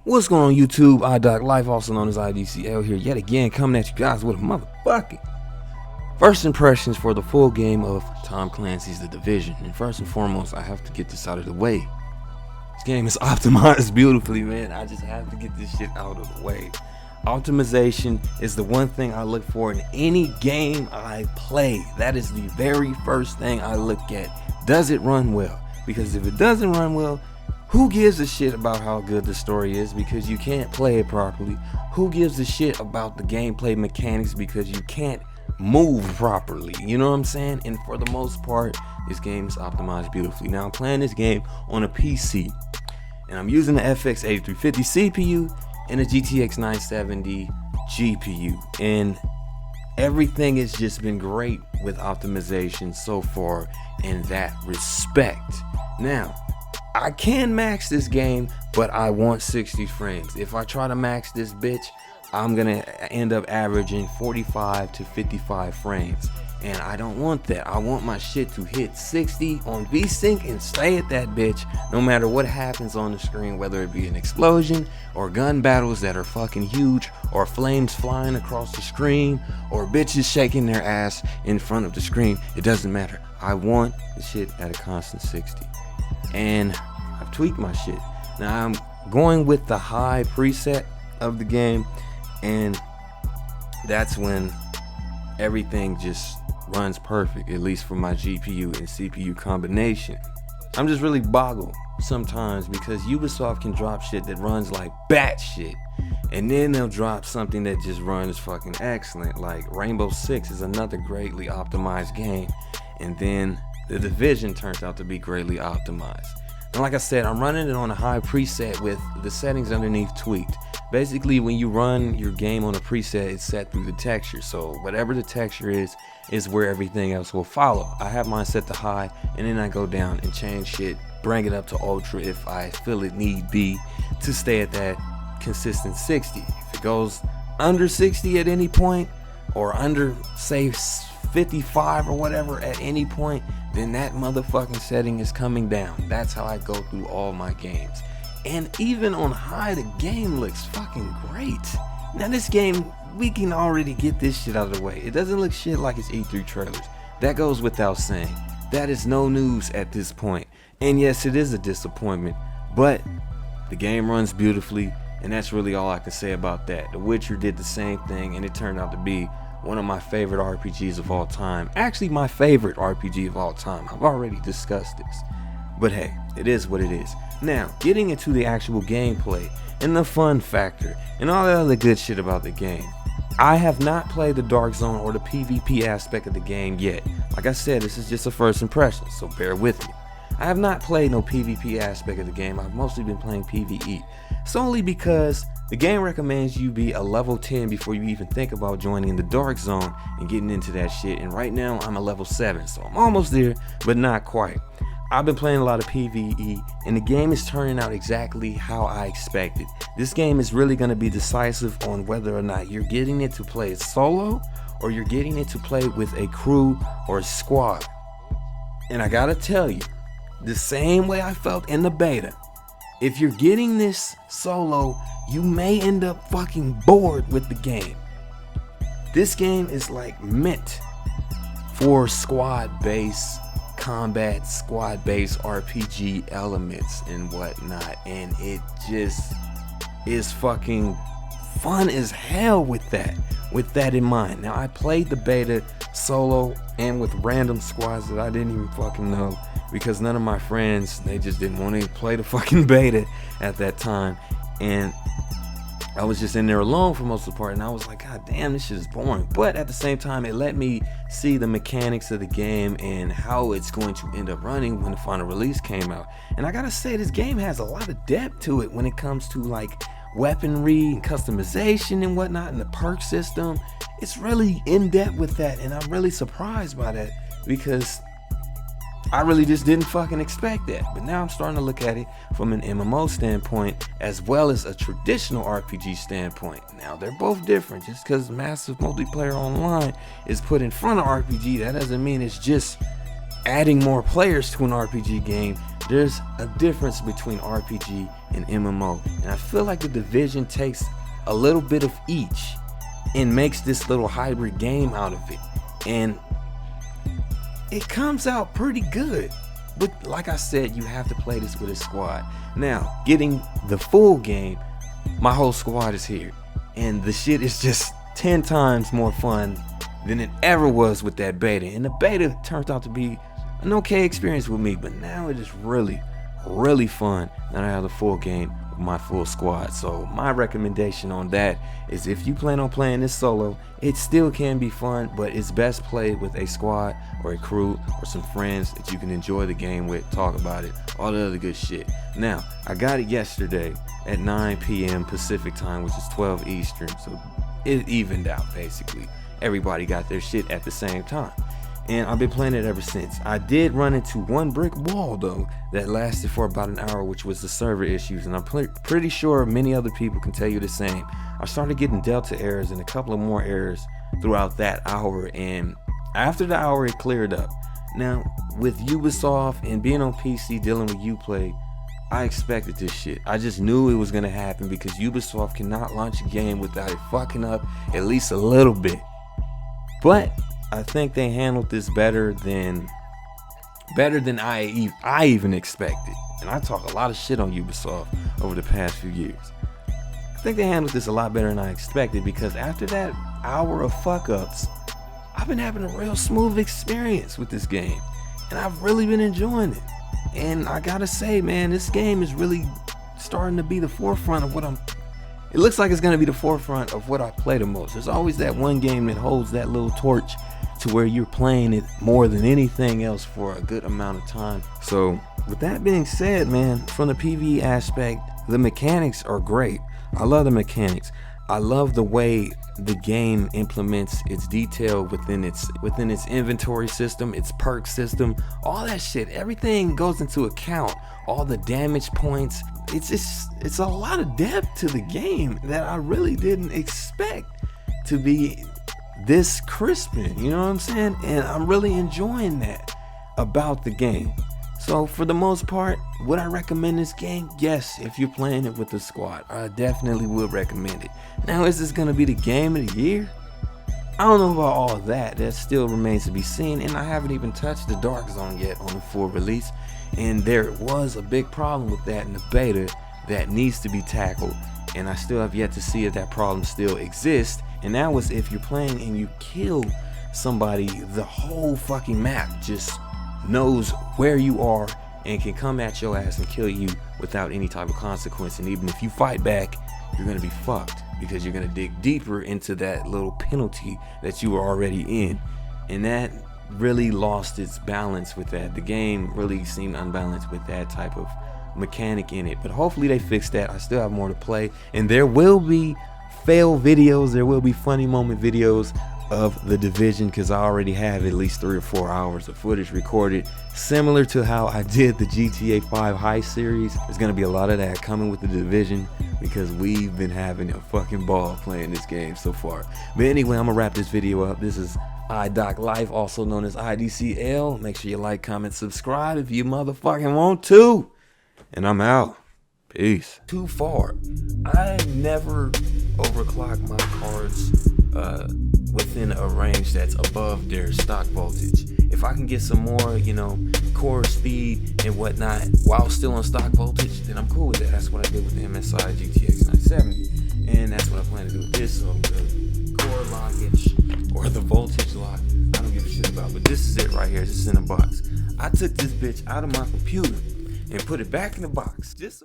What's going on YouTube? iDoc Life, also known as IDCL, here yet again, coming at you guys with a motherfucking first impressions for the full game of Tom Clancy's The Division. And first and foremost, I have to get this out of the way. This game is optimized beautifully, man. I just have to get this shit out of the way. Optimization is the one thing I look for in any game I play. That is the very first thing I look at. Does it run well? Because if it doesn't run well, who gives a shit about how good the story is because you can't play it properly? Who gives a shit about the gameplay mechanics because you can't move properly? You know what I'm saying? And for the most part, this game is optimized beautifully. Now I'm playing this game on a PC, and I'm using the FX-8350 CPU and a GTX 970 GPU, and everything has just been great with optimization so far in that respect. Now, I can max this game, but I want 60 frames. If I try to max this bitch, I'm gonna end up averaging 45 to 55 frames. And I don't want that. I want my shit to hit 60 on VSync and stay at that bitch no matter what happens on the screen, whether it be an explosion or gun battles that are fucking huge or flames flying across the screen or bitches shaking their ass in front of the screen. It doesn't matter. I want the shit at a constant 60. And I've tweaked my shit. Now I'm going with the high preset of the game, and that's when everything just runs perfect, at least for my GPU and CPU combination. I'm just really boggled sometimes because Ubisoft can drop shit that runs like bat shit, and then they'll drop something that just runs fucking excellent. Like Rainbow Six is another greatly optimized game, and then The Division turns out to be greatly optimized. And like I said, I'm running it on a high preset with the settings underneath tweaked. Basically, when you run your game on a preset, it's set through the texture. So whatever the texture is where everything else will follow. I have mine set to high, and then I go down and change shit, bring it up to ultra if I feel it need be to stay at that consistent 60. If it goes under 60 at any point, or under, say, 55 or whatever at any point, then that motherfucking setting is coming down. That's how I go through all my games. And even on high, the game looks fucking great. Now this game, we can already get this shit out of the way. It doesn't look shit like its E3 trailers. That goes without saying. That is no news at this point. And yes, it is a disappointment, but the game runs beautifully, and that's really all I can say about that. The Witcher did the same thing, and it turned out to be one of my favorite RPGs of all time. Actually, my favorite RPG of all time. I've already discussed this. But hey, it is what it is. Now, getting into the actual gameplay and the fun factor and all the other good shit about the game. I have not played the Dark Zone or the PvP aspect of the game yet. Like I said, this is just a first impression, so bear with me. I have not played no PvP aspect of the game. I've mostly been playing PvE. Solely because the game recommends you be a level 10 before you even think about joining the Dark Zone and getting into that shit. And right now I'm a level 7, so I'm almost there, but not quite. I've been playing a lot of PvE, and the game is turning out exactly how I expected. This game is really going to be decisive on whether or not you're getting it to play it solo or you're getting it to play with a crew or a squad. And I gotta tell you, the same way I felt in the beta, if you're getting this solo, you may end up fucking bored with the game. This game is like meant for squad-based combat, squad-based RPG elements and whatnot, and it just is fucking fun as hell with that in mind. Now, I played the beta solo and with random squads that I didn't even fucking know, because none of my friends, they just didn't want to play the fucking beta at that time, and I was just in there alone for most of the part, and I was like, God damn, this shit is boring. But at the same time, it let me see the mechanics of the game and how it's going to end up running when the final release came out. And I gotta say, this game has a lot of depth to it when it comes to like weaponry and customization and whatnot, and the perk system. It's really in depth with that, and I'm really surprised by that, because I really just didn't fucking expect that. But now I'm starting to look at it from an MMO standpoint as well as a traditional RPG standpoint. Now they're both different. Just because massive multiplayer online is put in front of RPG, that doesn't mean it's just adding more players to an RPG game. There's a difference between RPG and MMO. And I feel like the Division takes a little bit of each and makes this little hybrid game out of it. And it comes out pretty good. But like I said, you have to play this with a squad. Now, getting the full game, my whole squad is here. And the shit is just 10 times more fun than it ever was with that beta. And the beta turns out to be an okay experience with me. But now it is really, really fun that I have the full game with my full squad. So my recommendation on that is if you plan on playing this solo, it still can be fun, but it's best played with a squad or a crew or some friends that you can enjoy the game with, talk about it, all the other good shit. Now, I got it yesterday at 9 p.m. Pacific time, which is 12 Eastern, so it evened out basically. Everybody got their shit at the same time. And I've been playing it ever since. I did run into one brick wall though that lasted for about an hour, which was the server issues, and I'm pretty sure many other people can tell you the same. I started getting Delta errors and a couple of more errors throughout that hour, and after the hour it cleared up. Now with Ubisoft and being on PC dealing with Uplay, I expected this shit. I just knew it was gonna happen because Ubisoft cannot launch a game without it fucking up at least a little bit. But I think they handled this better than I even expected. And I talk a lot of shit on Ubisoft over the past few years. I think they handled this a lot better than I expected, because after that hour of fuck ups, I've been having a real smooth experience with this game, and I've really been enjoying it. And I gotta say, man, this game is really starting to be the forefront of it looks like it's gonna be the forefront of what I play the most. There's always that one game that holds that little torch to where you're playing it more than anything else for a good amount of time. So with that being said, man, from the PvE aspect, the mechanics are great. I love the mechanics. I love the way the game implements its detail within its inventory system, its perk system, all that shit. Everything goes into account. All the damage points. It's a lot of depth to the game that I really didn't expect to be this crispin, you know what I'm saying? And I'm really enjoying that about the game. So for the most part, would I recommend this game? Yes, if you're playing it with the squad, I definitely would recommend it. Now, is this gonna be the game of the year? I don't know about all of that. That still remains to be seen, and I haven't even touched the Dark Zone yet on the full release. And there was a big problem with that in the beta that needs to be tackled, and I still have yet to see if that problem still exists. And that was if you're playing and you kill somebody, the whole fucking map just knows where you are and can come at your ass and kill you without any type of consequence. And even if you fight back, you're gonna be fucked, because you're gonna dig deeper into that little penalty that you were already in. And that really lost its balance with that. The game really seemed unbalanced with that type of mechanic in it, but hopefully they fix that. I still have more to play, and there will be fail videos, there will be funny moment videos of the Division, because I already have at least 3 or 4 hours of footage recorded, similar to how I did the GTA 5 High series. There's gonna be a lot of that coming with the Division, because we've been having a fucking ball playing this game so far. But anyway, I'm gonna wrap this video up. This is iDoc Life, also known as IDCL. Make sure you like, comment, subscribe if you motherfucking want to. And I'm out. Peace. Too far. I never overclock my cards within a range that's above their stock voltage. If I can get some more, core speed and whatnot while still on stock voltage, then I'm cool with that. That's what I did with the MSI GTX 970, and that's what I plan to do with this. So the core lockage or the voltage lock, I don't give a shit about. But this is it right here. This is in a box. I took this bitch out of my computer and put it back in the box. Just